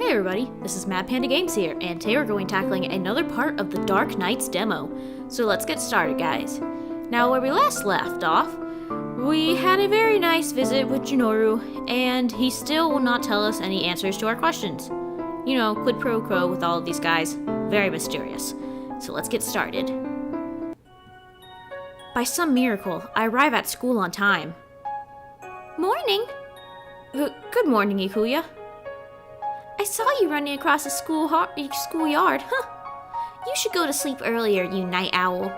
Hey everybody, this is MadPanda Games here, and today we're going tackling another part of the Dark Knights demo. So let's get started, guys. Now, where we last left off, we had a very nice visit with Junoru, and he still will not tell us any answers to our questions. You know, quid pro quo with all of these guys. Very mysterious. So let's get started. By some miracle, I arrive at school on time. Morning! Good morning, Ikuya. I saw you running across the schoolyard. Huh. You should go to sleep earlier, you night owl.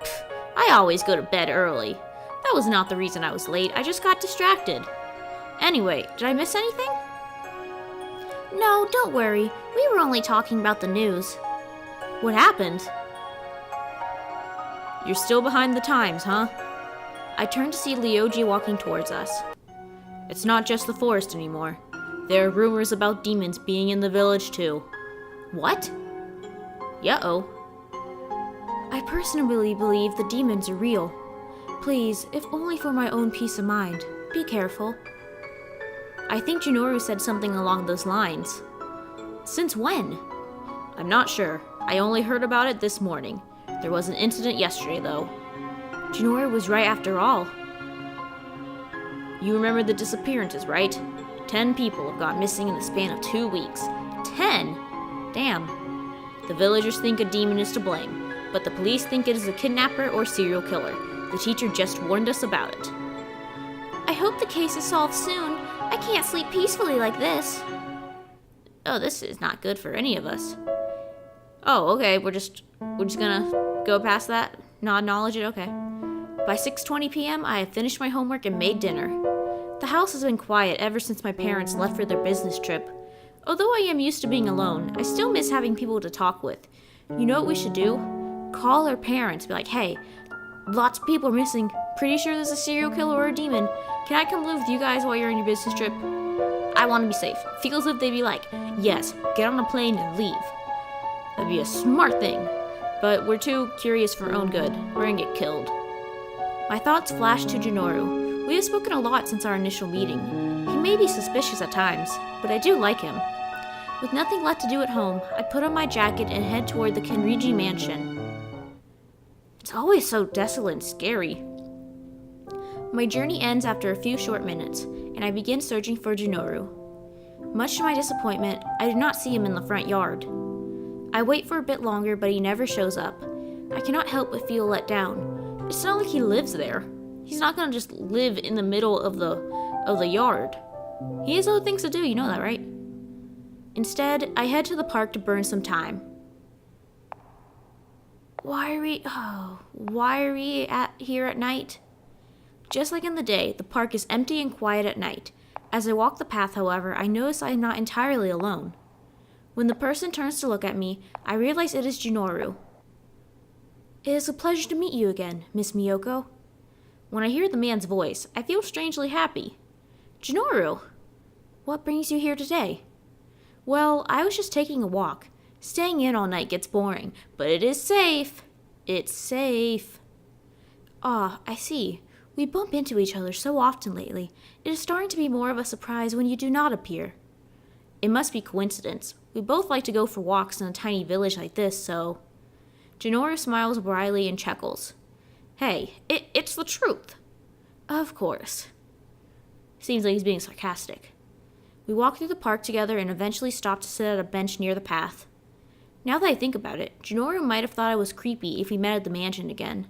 Pfft, I always go to bed early. That was not the reason I was late. I just got distracted. Anyway, did I miss anything? No, don't worry. We were only talking about the news. What happened? You're still behind the times, huh? I turned to see Ryoji walking towards us. It's not just the forest anymore. There are rumors about demons being in the village too. What? Uh-oh. I personally believe the demons are real. Please, if only for my own peace of mind, be careful. I think Junoru said something along those lines. Since when? I'm not sure. I only heard about it this morning. There was an incident yesterday, though. Junoru was right after all. You remember the disappearances, right? 10 people have gone missing in the span of 2 weeks. 10? Damn. The villagers think a demon is to blame, but the police think it is a kidnapper or serial killer. The teacher just warned us about it. I hope the case is solved soon. I can't sleep peacefully like this. Oh, this is not good for any of us. Oh, okay, we're just gonna go past that? Not acknowledge it? Okay. By 6:20 p.m., I have finished my homework and made dinner. The house has been quiet ever since my parents left for their business trip. Although I am used to being alone, I still miss having people to talk with. You know what we should do? Call our parents, be like, hey, lots of people are missing. Pretty sure there's a serial killer or a demon. Can I come live with you guys while you're on your business trip? I want to be safe. Feels as if they'd be like, yes, get on a plane and leave. That'd be a smart thing. But we're too curious for our own good. We're gonna get killed. My thoughts flashed to Junoru. We have spoken a lot since our initial meeting. He may be suspicious at times, but I do like him. With nothing left to do at home, I put on my jacket and head toward the Kenriji mansion. It's always so desolate and scary. My journey ends after a few short minutes, and I begin searching for Junoru. Much to my disappointment, I do not see him in the front yard. I wait for a bit longer, but he never shows up. I cannot help but feel let down. It's not like he lives there. He's not gonna just live in the middle of the yard. He has other things to do, you know that, right? Instead, I head to the park to burn some time. Why are we here at night? Just like in the day, the park is empty and quiet at night. As I walk the path, however, I notice I am not entirely alone. When the person turns to look at me, I realize it is Junoru. It is a pleasure to meet you again, Miss Miyoko. When I hear the man's voice, I feel strangely happy. Junoru, what brings you here today? Well, I was just taking a walk. Staying in all night gets boring, but it is safe. It's safe. Ah, I see. We bump into each other so often lately. It is starting to be more of a surprise when you do not appear. It must be coincidence. We both like to go for walks in a tiny village like this, so... Junoru smiles wryly and chuckles. Hey, it's the truth. Of course. Seems like he's being sarcastic. We walk through the park together and eventually stop to sit at a bench near the path. Now that I think about it, Junoru might have thought I was creepy if we met at the mansion again.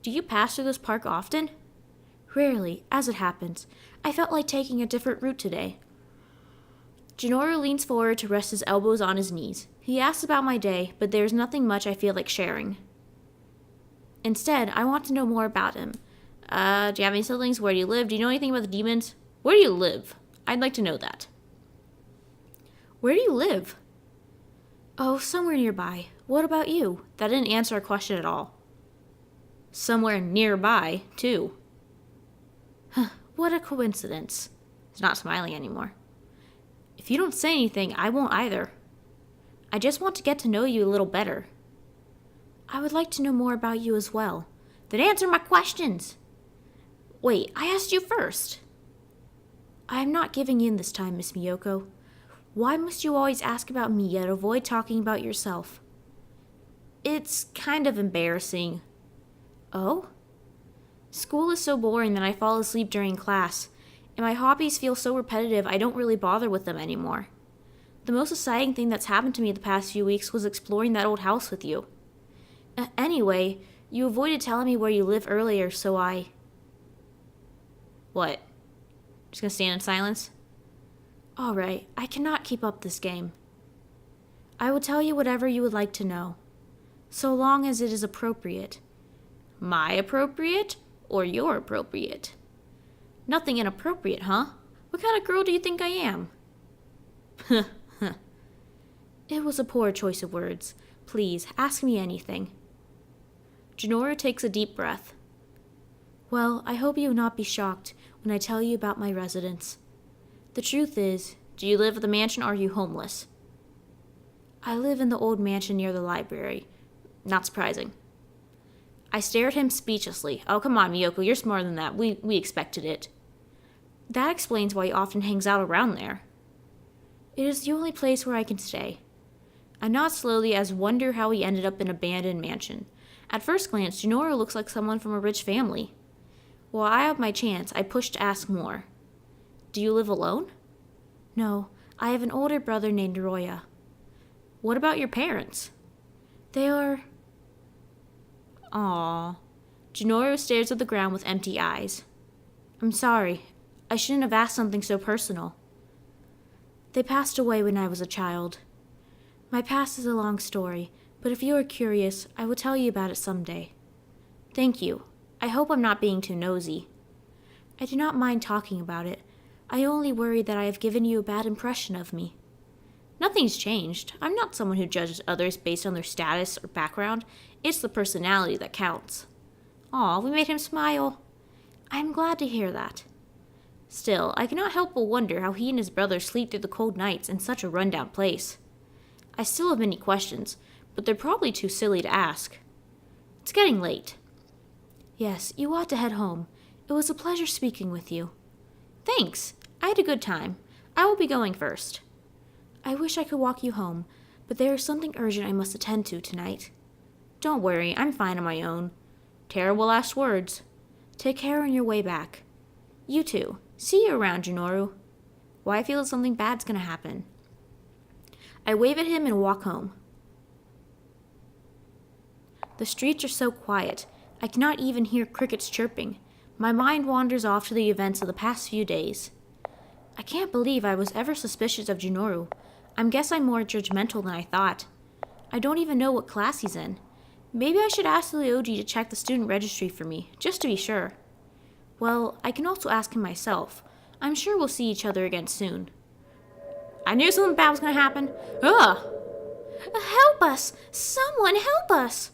Do you pass through this park often? Rarely, as it happens. I felt like taking a different route today. Junoru leans forward to rest his elbows on his knees. He asks about my day, but there's nothing much I feel like sharing. Instead, I want to know more about him. Do you have any siblings? Where do you live? Do you know anything about the demons? Where do you live? I'd like to know that. Where do you live? Oh, somewhere nearby. What about you? That didn't answer our question at all. Somewhere nearby, too. Huh, what a coincidence. He's not smiling anymore. If you don't say anything, I won't either. I just want to get to know you a little better. I would like to know more about you as well. Then answer my questions. Wait, I asked you first. I am not giving in this time, Miss Miyoko. Why must you always ask about me yet avoid talking about yourself? It's kind of embarrassing. Oh? School is so boring that I fall asleep during class, and my hobbies feel so repetitive I don't really bother with them anymore. The most exciting thing that's happened to me the past few weeks was exploring that old house with you. Anyway, you avoided telling me where you live earlier, so I... What? Just gonna stand in silence? Alright, I cannot keep up this game. I will tell you whatever you would like to know, so long as it is appropriate. My appropriate, or your appropriate? Nothing inappropriate, huh? What kind of girl do you think I am? It was a poor choice of words. Please, ask me anything. Junoru takes a deep breath. Well, I hope you will not be shocked when I tell you about my residence. The truth is, do you live at the mansion or are you homeless? I live in the old mansion near the library. Not surprising. I stare at him speechlessly. Oh, come on, Miyoko, you're smarter than that. We expected it. That explains why he often hangs out around there. It is the only place where I can stay. I nod slowly as wonder how he ended up in an abandoned mansion. At first glance, Junoru looks like someone from a rich family. While I have my chance, I push to ask more. Do you live alone? No, I have an older brother named Roya. What about your parents? They are... Aww. Junoru stares at the ground with empty eyes. I'm sorry. I shouldn't have asked something so personal. They passed away when I was a child. My past is a long story, but if you are curious, I will tell you about it someday. Thank you. I hope I'm not being too nosy. I do not mind talking about it. I only worry that I have given you a bad impression of me. Nothing's changed. I'm not someone who judges others based on their status or background. It's the personality that counts. Aw, we made him smile. I'm glad to hear that. Still, I cannot help but wonder how he and his brother sleep through the cold nights in such a rundown place. I still have many questions, but they're probably too silly to ask. It's getting late. Yes, you ought to head home. It was a pleasure speaking with you. Thanks. I had a good time. I will be going first. I wish I could walk you home, but there is something urgent I must attend to tonight. Don't worry, I'm fine on my own. Terrible last words. Take care on your way back. You too. See you around, Junoru. Why I feel that something bad's gonna happen. I wave at him and walk home. The streets are so quiet, I cannot even hear crickets chirping. My mind wanders off to the events of the past few days. I can't believe I was ever suspicious of Junoru. I guess I'm more judgmental than I thought. I don't even know what class he's in. Maybe I should ask the Ryoji to check the student registry for me, just to be sure. Well, I can also ask him myself. I'm sure we'll see each other again soon. I knew something bad was going to happen. Ugh! Help us! Someone help us!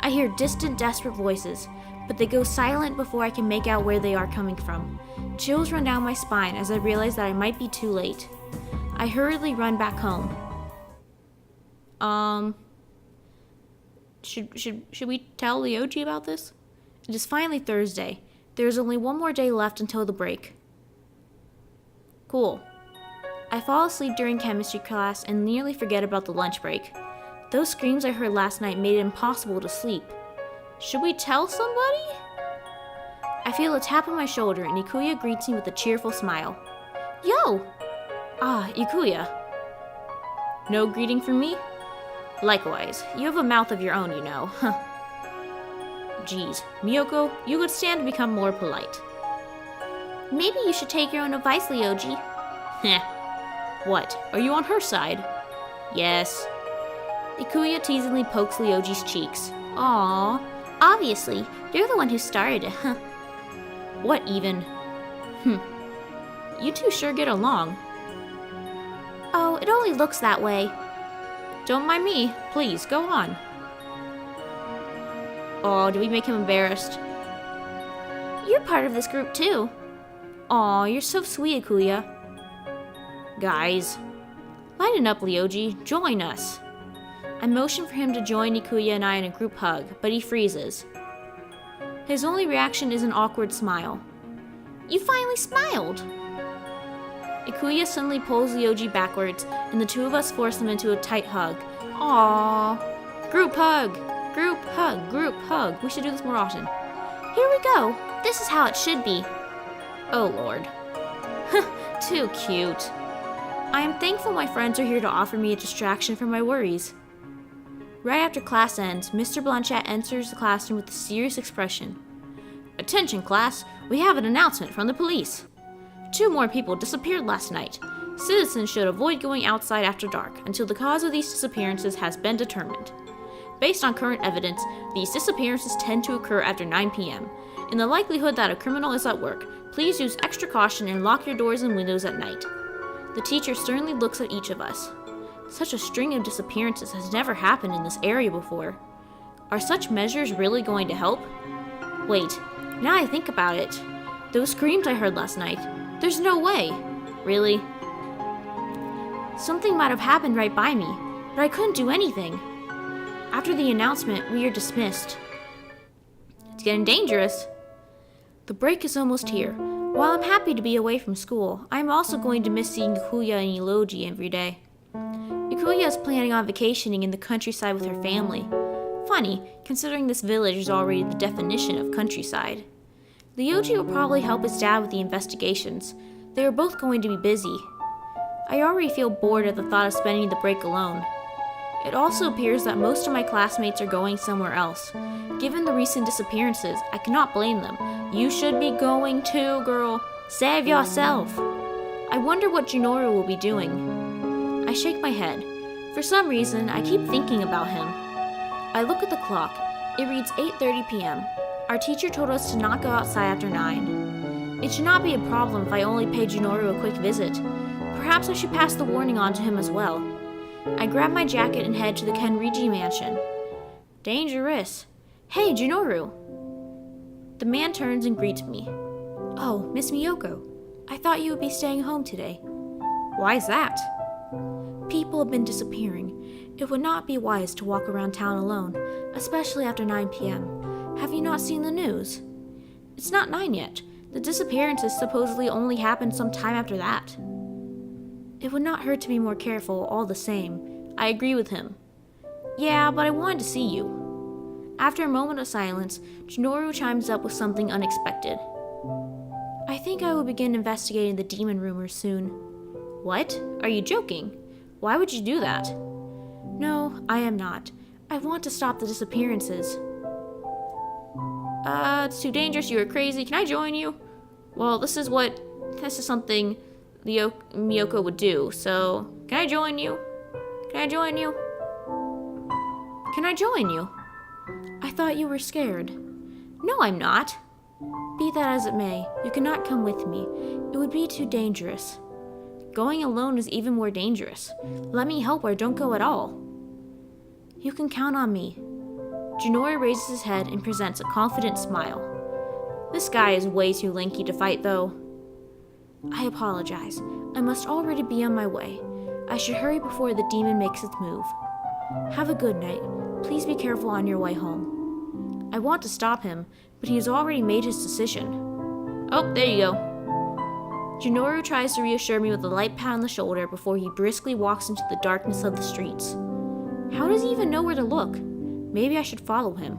I hear distant, desperate voices, but they go silent before I can make out where they are coming from. Chills run down my spine as I realize that I might be too late. I hurriedly run back home. Should we tell Ryoji about this? It is finally Thursday. There is only one more day left until the break. Cool. I fall asleep during chemistry class and nearly forget about the lunch break. Those screams I heard last night made it impossible to sleep. Should we tell somebody? I feel a tap on my shoulder and Ikuya greets me with a cheerful smile. Yo! Ah, Ikuya. No greeting from me? Likewise, you have a mouth of your own, you know. Geez, Miyoko, you could stand to become more polite. Maybe you should take your own advice, Ryoji. Heh. What, are you on her side? Yes. Ikuya teasingly pokes Ryoji's cheeks. Aww. Obviously, you're the one who started it, huh? What even? You two sure get along. Oh, it only looks that way. Don't mind me. Please, go on. Oh, did we make him embarrassed? You're part of this group, too. Aw, you're so sweet, Ikuya. Guys. Lighten up, Ryoji. Join us. I motion for him to join Ikuya and I in a group hug, but he freezes. His only reaction is an awkward smile. You finally smiled. Ikuya suddenly pulls Ryoji backwards, and the two of us force them into a tight hug. Aww. Group hug! Group hug! Group hug! We should do this more often. Here we go! This is how it should be. Oh lord. Too cute. I am thankful my friends are here to offer me a distraction from my worries. Right after class ends, Mr. Blanchett enters the classroom with a serious expression. Attention class, we have an announcement from the police. 2 more people disappeared last night. Citizens should avoid going outside after dark until the cause of these disappearances has been determined. Based on current evidence, these disappearances tend to occur after 9 p.m. In the likelihood that a criminal is at work, please use extra caution and lock your doors and windows at night. The teacher sternly looks at each of us. Such a string of disappearances has never happened in this area before. Are such measures really going to help? Wait, now I think about it. Those screams I heard last night, there's no way. Really? Something might have happened right by me, but I couldn't do anything. After the announcement, we are dismissed. It's getting dangerous. The break is almost here. While I'm happy to be away from school, I'm also going to miss seeing Ikuya and Iloji every day. Ikuya is planning on vacationing in the countryside with her family. Funny, considering this village is already the definition of countryside. Ryoji will probably help his dad with the investigations. They are both going to be busy. I already feel bored at the thought of spending the break alone. It also appears that most of my classmates are going somewhere else. Given the recent disappearances, I cannot blame them. You should be going too, girl. Save yourself. I wonder what Junoru will be doing. I shake my head. For some reason, I keep thinking about him. I look at the clock. It reads 8:30 p.m. Our teacher told us to not go outside after 9. It should not be a problem if I only pay Junoru a quick visit. Perhaps I should pass the warning on to him as well. I grab my jacket and head to the Kenriji mansion. Dangerous. Hey, Junoru. The man turns and greets me. Oh, Miss Miyoko. I thought you would be staying home today. Why is that? People have been disappearing. It would not be wise to walk around town alone, especially after 9 p.m. Have you not seen the news? It's not 9 yet. The disappearances supposedly only happened some time after that. It would not hurt to be more careful, all the same. I agree with him. Yeah, but I wanted to see you. After a moment of silence, Junoru chimes up with something unexpected. I think I will begin investigating the demon rumors soon. What? Are you joking? Why would you do that? No, I am not. I want to stop the disappearances. It's too dangerous, you are crazy. Can I join you? Well, this is something Miyoko would do, so can I join you? Can I join you? Can I join you? I thought you were scared. No, I'm not. Be that as it may, you cannot come with me. It would be too dangerous. Going alone is even more dangerous. Let me help or don't go at all. You can count on me. Junoru raises his head and presents a confident smile. This guy is way too lanky to fight, though. I apologize. I must already be on my way. I should hurry before the demon makes its move. Have a good night. Please be careful on your way home. I want to stop him, but he has already made his decision. Oh, there you go. Junoru tries to reassure me with a light pat on the shoulder before he briskly walks into the darkness of the streets. How does he even know where to look? Maybe I should follow him.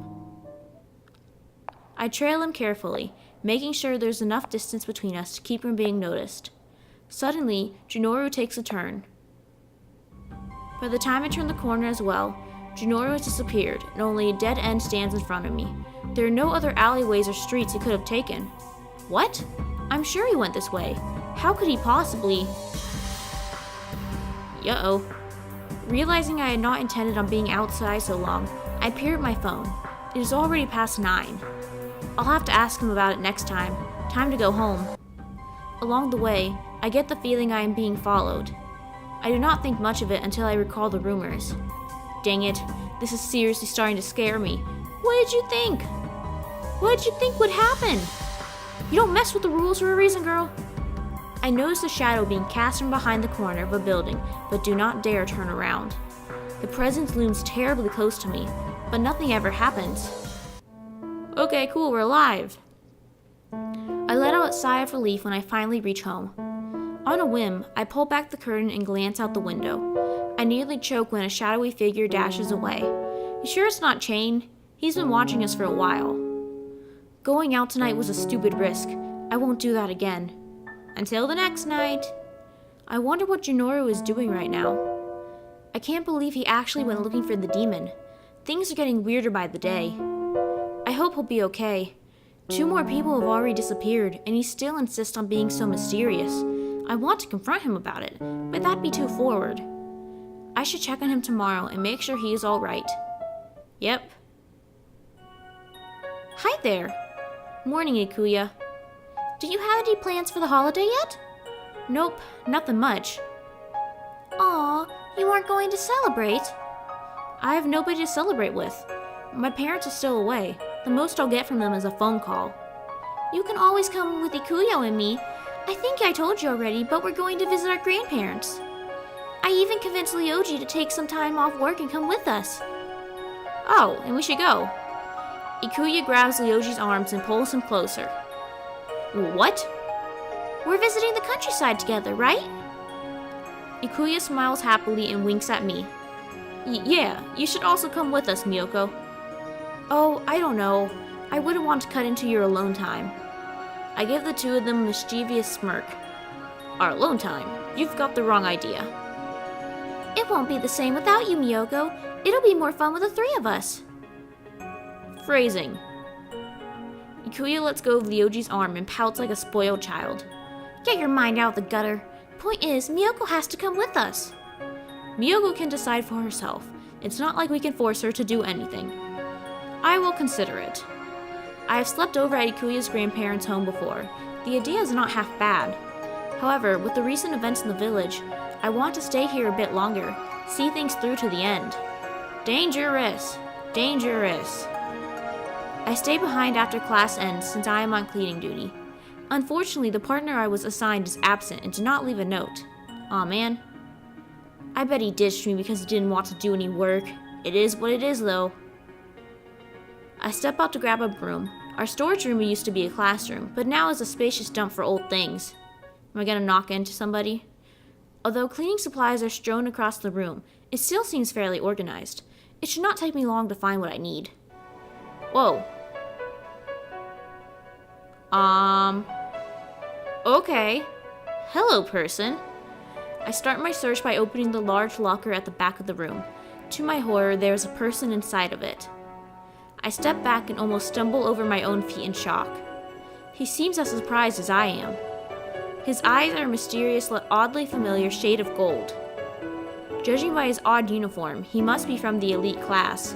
I trail him carefully, making sure there's enough distance between us to keep from being noticed. Suddenly, Junoru takes a turn. By the time I turn the corner as well, Junoru has disappeared, and only a dead end stands in front of me. There are no other alleyways or streets he could have taken. What? I'm sure he went this way. How could he possibly? Uh-oh. Realizing I had not intended on being outside so long, I peer at my phone. It is already past 9. I'll have to ask him about it next time. Time to go home. Along the way, I get the feeling I am being followed. I do not think much of it until I recall the rumors. Dang it, this is seriously starting to scare me. What did you think? What did you think would happen? You don't mess with the rules for a reason, girl. I notice a shadow being cast from behind the corner of a building, but do not dare turn around. The presence looms terribly close to me, but nothing ever happens. Okay, cool, we're alive. I let out a sigh of relief when I finally reach home. On a whim, I pull back the curtain and glance out the window. I nearly choke when a shadowy figure dashes away. You sure it's not Chain? He's been watching us for a while. Going out tonight was a stupid risk. I won't do that again. Until the next night. I wonder what Junoru is doing right now. I can't believe he actually went looking for the demon. Things are getting weirder by the day. I hope he'll be okay. 2 more people have already disappeared, and he still insists on being so mysterious. I want to confront him about it, but that'd be too forward. I should check on him tomorrow and make sure he is alright. Yep. Hi there. Morning, Ikuya. Do you have any plans for the holiday yet? Nope, nothing much. Aw, you aren't going to celebrate? I have nobody to celebrate with. My parents are still away. The most I'll get from them is a phone call. You can always come with Ikuyo and me. I think I told you already, but we're going to visit our grandparents. I even convinced Ryoji to take some time off work and come with us. Oh, and we should go. Ikuya grabs Ryoji's arms and pulls him closer. What? We're visiting the countryside together, right? Ikuya smiles happily and winks at me. Yeah, you should also come with us, Miyoko. Oh, I don't know. I wouldn't want to cut into your alone time. I give the 2 of them a mischievous smirk. Our alone time? You've got the wrong idea. It won't be the same without you, Miyoko. It'll be more fun with the 3 of us. Phrasing. Ikuya lets go of Ryoji's arm and pouts like a spoiled child. Get your mind out of the gutter. Point is, Miyoko has to come with us. Miyoko can decide for herself. It's not like we can force her to do anything. I will consider it. I have slept over at Ikuya's grandparents' home before. The idea is not half bad. However, with the recent events in the village, I want to stay here a bit longer, see things through to the end. Dangerous. Dangerous. I stay behind after class ends since I am on cleaning duty. Unfortunately, the partner I was assigned is absent and did not leave a note. Aw man. I bet he ditched me because he didn't want to do any work. It is what it is though. I step out to grab a broom. Our storage room used to be a classroom, but now is a spacious dump for old things. Am I gonna knock into somebody? Although cleaning supplies are strewn across the room, it still seems fairly organized. It should not take me long to find what I need. Whoa. Okay. Hello, person. I start my search by opening the large locker at the back of the room. To my horror, there is a person inside of it. I step back and almost stumble over my own feet in shock. He seems as surprised as I am. His eyes are a mysterious, oddly familiar shade of gold. Judging by his odd uniform, he must be from the elite class.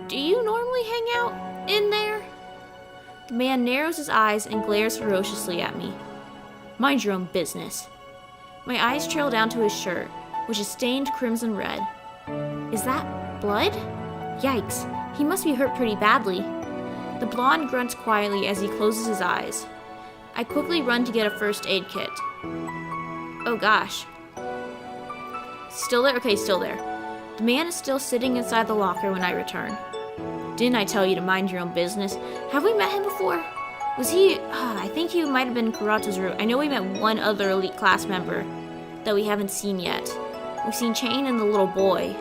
Do you normally hang out in there? The man narrows his eyes and glares ferociously at me. Mind your own business. My eyes trail down to his shirt, which is stained crimson red. Is that blood? Yikes, he must be hurt pretty badly. The blonde grunts quietly as he closes his eyes. I quickly run to get a first aid kit. Oh gosh. Still there? Okay, still there. The man is still sitting inside the locker when I return. Didn't I tell you to mind your own business? Have we met him before? Was he... I think he might have been Kurata's route. I know we met one other elite class member that we haven't seen yet. We've seen Chain and the little boy.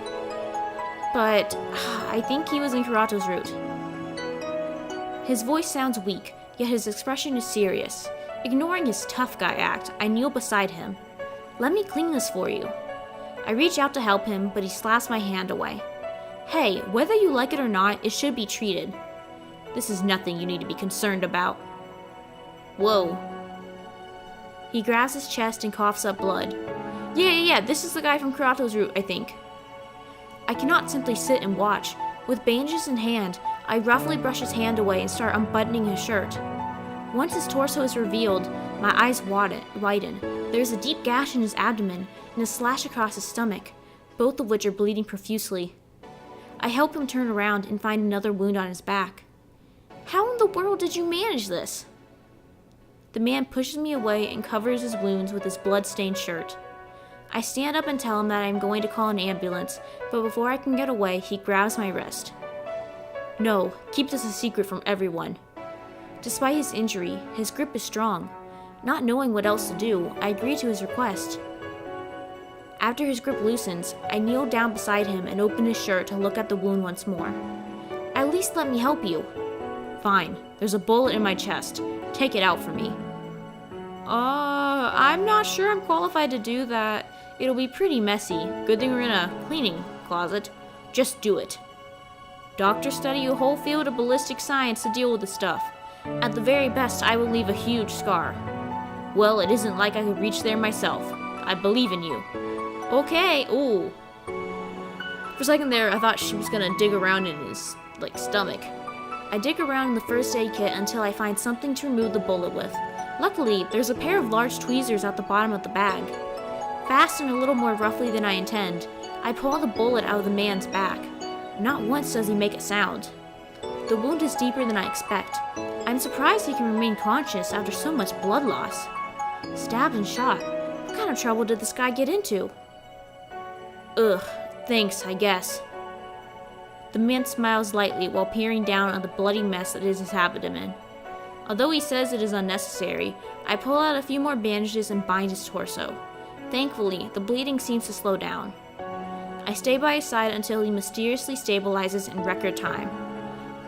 But I think he was in Kurata's route. His voice sounds weak, yet his expression is serious. Ignoring his tough guy act, I kneel beside him. Let me clean this for you. I reach out to help him, but he slaps my hand away. Hey, whether you like it or not, it should be treated. This is nothing you need to be concerned about. Whoa. He grabs his chest and coughs up blood. Yeah, this is the guy from Kurato's route, I think. I cannot simply sit and watch. With bandages in hand, I roughly brush his hand away and start unbuttoning his shirt. Once his torso is revealed, my eyes widen. There is a deep gash in his abdomen and a slash across his stomach, both of which are bleeding profusely. I help him turn around and find another wound on his back. How in the world did you manage this? The man pushes me away and covers his wounds with his blood-stained shirt. I stand up and tell him that I am going to call an ambulance, but before I can get away, he grabs my wrist. No, keep this a secret from everyone. Despite his injury, his grip is strong. Not knowing what else to do, I agreed to his request. After his grip loosens, I kneel down beside him and open his shirt to look at the wound once more. At least let me help you. Fine, there's a bullet in my chest. Take it out for me. I'm not sure I'm qualified to do that. It'll be pretty messy. Good thing we're in a cleaning closet. Just do it. Doctors study a whole field of ballistic science to deal with this stuff. At the very best, I will leave a huge scar. Well, it isn't like I could reach there myself. I believe in you. Okay, ooh. For a second there, I thought she was gonna dig around in his, stomach. I dig around in the first aid kit until I find something to remove the bullet with. Luckily, there's a pair of large tweezers at the bottom of the bag. Fast and a little more roughly than I intend, I pull the bullet out of the man's back. Not once does he make a sound. The wound is deeper than I expect. I'm surprised he can remain conscious after so much blood loss. Stabbed and shot. What kind of trouble did this guy get into? Ugh, thanks, I guess. The man smiles lightly while peering down on the bloody mess that is his abdomen. Although he says it is unnecessary, I pull out a few more bandages and bind his torso. Thankfully, the bleeding seems to slow down. I stay by his side until he mysteriously stabilizes in record time.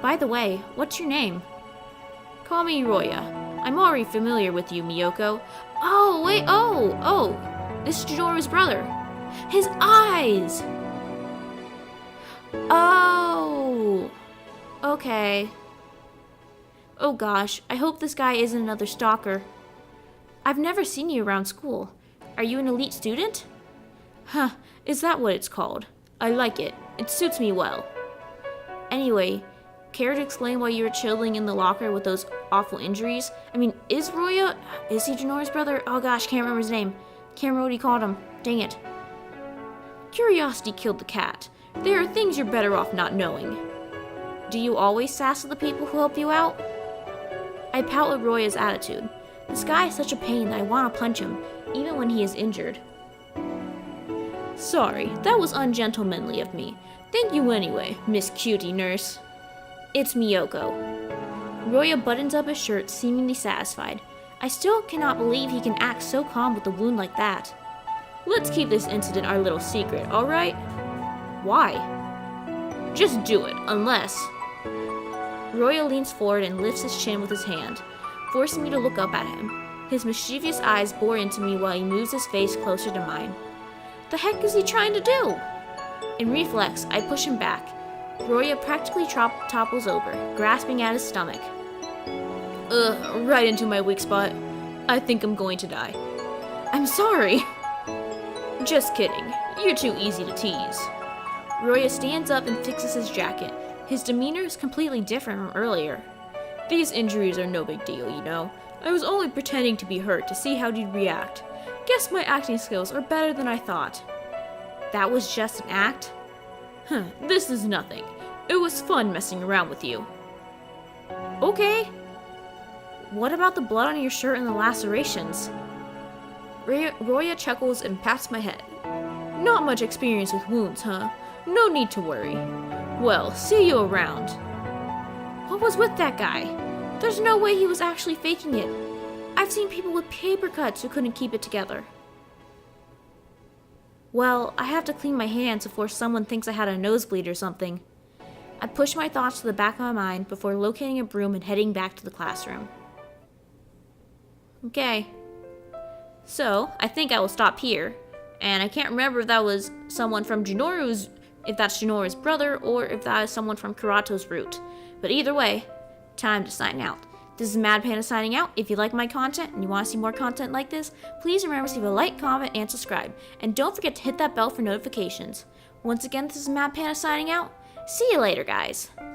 By the way, what's your name? Call me Roya. I'm already familiar with you, Miyoko. Oh, wait, oh, this is Junoru's brother. His eyes! Oh, okay. Oh gosh, I hope this guy isn't another stalker. I've never seen you around school. Are you an elite student? Huh, is that what it's called? I like it. It suits me well. Anyway, care to explain why you were chilling in the locker with those awful injuries? I mean, is he Junoru's brother? Oh gosh, can't remember his name. Can't remember what he called him. Dang it. Curiosity killed the cat. There are things you're better off not knowing. Do you always sass the people who help you out? I pout at Roya's attitude. This guy is such a pain that I want to punch him, even when he is injured. Sorry, that was ungentlemanly of me. Thank you anyway, Miss Cutie Nurse. It's Miyoko. Roya buttons up his shirt, seemingly satisfied. I still cannot believe he can act so calm with a wound like that. Let's keep this incident our little secret, alright? Why? Just do it, unless... Roya leans forward and lifts his chin with his hand, forcing me to look up at him. His mischievous eyes bore into me while he moves his face closer to mine. The heck is he trying to do? In reflex, I push him back. Roya practically topples over, grasping at his stomach. Right into my weak spot. I think I'm going to die. I'm sorry. Just kidding. You're too easy to tease. Roya stands up and fixes his jacket. His demeanor is completely different from earlier. These injuries are no big deal, you know. I was only pretending to be hurt to see how you'd react. Guess my acting skills are better than I thought. That was just an act? This is nothing. It was fun messing around with you. Okay. What about the blood on your shirt and the lacerations? Roya chuckles and pats my head. Not much experience with wounds, huh? No need to worry. Well, see you around. What was with that guy? There's no way he was actually faking it. I've seen people with paper cuts who couldn't keep it together. Well, I have to clean my hands before someone thinks I had a nosebleed or something. I push my thoughts to the back of my mind before locating a broom and heading back to the classroom. Okay. So, I think I will stop here. And I can't remember if that was someone from if that's Junoru's brother, or if that is someone from Kurato's route. But either way, time to sign out. This is MadPanda signing out. If you like my content and you want to see more content like this, please remember to leave a like, comment, and subscribe. And don't forget to hit that bell for notifications. Once again, this is MadPanda signing out. See you later, guys.